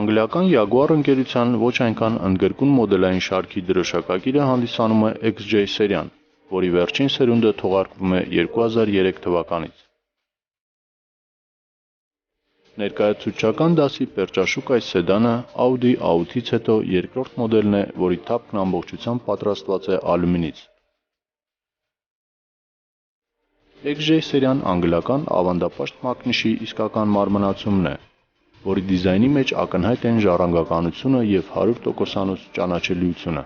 Անգլիական Jaguar ընկերության ոչ այնքան ընդգրկուն մոդելային շարքի դրոշակակիրը հանդիսանում է XJ սերիան, որի վերջին սերունդը թողարկվում է 2003 թվականից։ Ներկայացուցչական դասի պերճաշուք այս սեդանը Audi A8-ից հետո երկրորդ մոդելն է, որի թափքն ամբողջությամբ պատրաստված է ալյումինից։ XJ սերիան անգլիական ավանդապաշտ մակնիշի իսկական մարմնացումն է, որի դիզայնի մեջ ակնհայտ են ժառանգականությունը և 100%-անոց ճանաչելիությունը։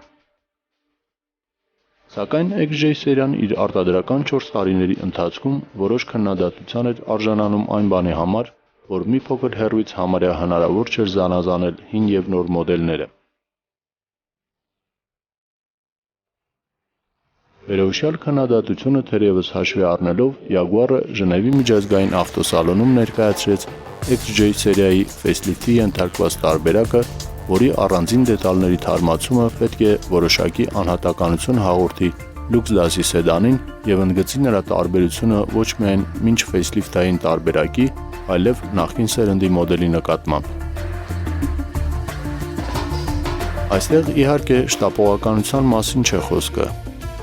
Սակայն XJ սերիան իր արտադրական 4 տարիների ընթացքում որոշ քննադատության էր արժանանում այն բանի համար, որ մի փոքր հեռվից համարյա հնարավոր չէր զանազանել հին և նոր մոդելները։ Վերոհիշյալ քննադատությունը թերևս հաշվի առնելով, Jaguar-ը Ժնևի միջազգային ավտոսալոնում ներկայացրեց XJ սերիայի ֆեյսլիֆթի ենթարկված տարբերակը, որի առանձին դետալների թարմացումը պետք է որոշակի անհատականություն հաղորդի լյուքս դասի սեդանին և ընդգծի նրա տարբերությունը ոչ միայն մինչ ֆեյսլիֆթային տարբերակի, այլև նախկին սերնդի մոդելի նկատմամբ։ Այստեղ իհարկե շտապողականության մասին չէ խոսքը։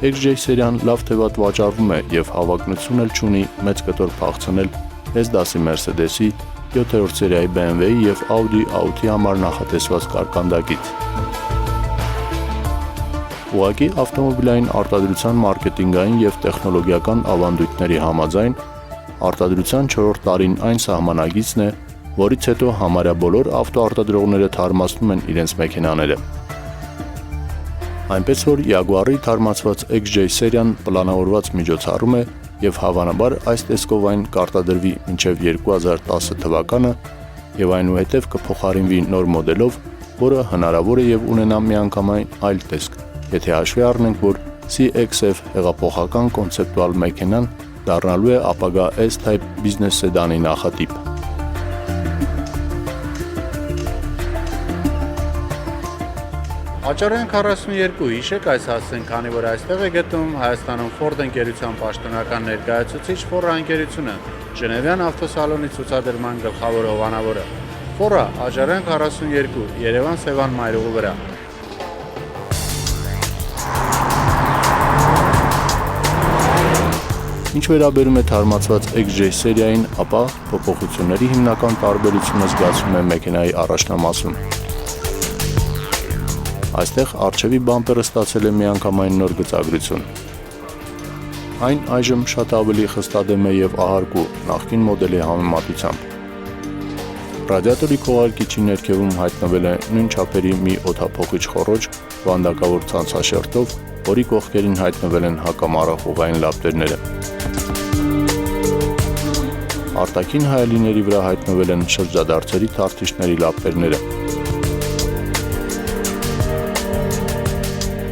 XJ սերիան լավ թե վատ վաճառվում է և հավակնություն էլ չունի մեծ կտոր փախցնել S դասի Mercedes-ի, 7-րդ սերիայի BMW-ի և Audi A8-ի համար նախատեսված կարկանդակից։ Ուղղակի ավտոմոբիլային արտադրության մարքեթինգային և տեխնոլոգիական ավանդույթների համաձայն, արտադրության 4-րդ տարին այն սահմանագիծն է, որից հետո համարյա բոլոր ավտոարտադրողները թարմացնում են իրենց մեքենաները։ Այնպես որ Jaguar-ի թարմացված XJ սերիան պլանավորված միջոցառում է և հավանաբար այս տեսքով այն կարտադրվի մինչև 2010 թվականը և այնուհետև կփոխարինվի նոր մոդելով, որը հնարավոր է և ունենա միանգամայն այլ տեսք, եթե հաշվի առնենք, որ CX-F հեղափոխական կոնցեպտուալ մեքենան դառնալու է ապագա S-Type բիզնես սեդանի նախատիպ։ Աճարյան 42 հիշեք այս հասցեն, քանի որ այստեղ է գտնվում Հայաստանում Ford ընկերության պաշտոնական ներկայացուցիչ Ford ընկերությունը, Ժնևյան ավտոսալոնի ցուցադրման գլխավոր հովանավորը։ Ford Աճարյան 42, Երևան Սևան մայրուղու վրա։ Ինչ վերաբերում է թարմացված XJ սերիային, ապա փոփոխությունների հիմնական տարբերությունը զգացվում է մեքենայի առաջնամասում։ Այստեղ առջևի բամպերը ստացել է միանգամայն նոր գծագրություն։ Այն այժմ շատ ավելի խստադեմ է և ահարկու նախկին մոդելի համեմատությամբ։ Ռադիատորի քողարկիչի ներքևում հայտնվել է նույն չափերի մի օդափոխիչ խոռոչ վանդակավոր ցանցաշերտով, որի կողքերին հայտնվել են հակամառախուղային լապտերները։ Արտաքին հայելիների վրա հայտնվել են շրջադարձերի թարթիչների լապտերները։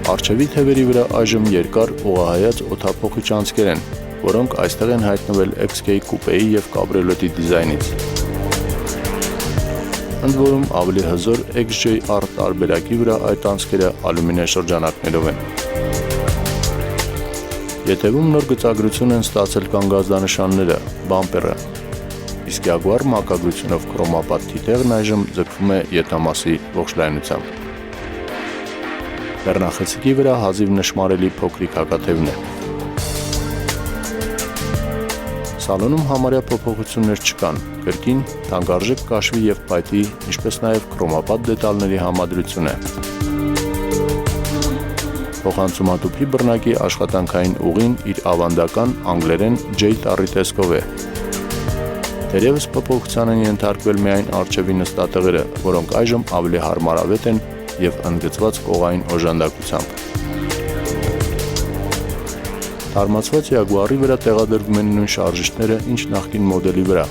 Առջևի թևերի վրա այժմ երկար ուղղահայաց օդափոխիչ անցքեր են, որոնք այստեղ են հայտնվել XK կուպեի և կաբրիոլետի դիզայնից։ Ընդ որում ավելի հզոր XJ-R տարբերակի վրա այդ անցքերը ալյումինե շրջանակներով են։ Ետևում նոր գծագրություն են ստացել կանգազդանշանները, բամպերը, իսկ Jaguar մակագրությունով քրոմապատ թիթեղն այժմ ձգվում է ետամասի ողջ լայնությամբ։ Բեռնախցիկի վրա հազիվ նշմարելի փոքրիկ հակաթևն է։ Սալոնում համարյա փոփոխություններ չկան, կրկին թանկարժեք կաշվի և փայտի, ինչպես նաև քրոմապատ դետալների համադրություն է։ Փոխանցումատուփի բռնակի աշխատանքային ուղին իր ավանդական անգլերեն J տառի տեսքով է։ Թերևս փոփոխության են ենթարկվել միայն առջևի նստատեղերը, որոնք այժմ ավելի հարմարավետ են և ընդգծված կողային օժանդակությամբ։ Թարմացված Jaguar-ի վրա տեղադրվում են նույն շարժիչները, ինչ նախկին մոդելի վրա։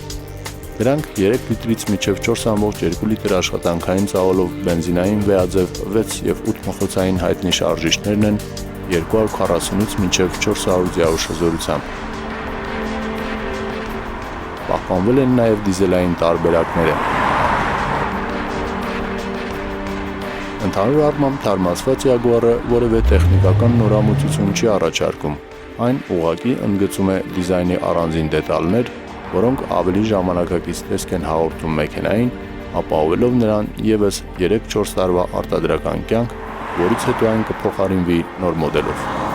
Դրանք 3 լիտրից մինչև 4.2 լիտր աշխատանքային ծավալով բենզինային վեաձև 6 և 8 մխոցային հայտնի շարժիչներն են 240-ից մինչև 400 ձիաուշ հզորությամբ։ Պահպանվել են նաև դիզելային տարբերակները։ Ընդհանուր առմամբ թարմացված Jaguar-ը որևէ տեխնիկական նորամուծություն չի առաջարկում, այն ուղղակի ընդգծում է դիզայնի առանձին դետալներ, որոնք ավելի ժամանակակից տեսք են հաղորդում մեքենային ապահովելով նրան ևս 3-4 տարվա արտադրական կյանք, որից հետո այն կփոխարինվի նոր մոդելով։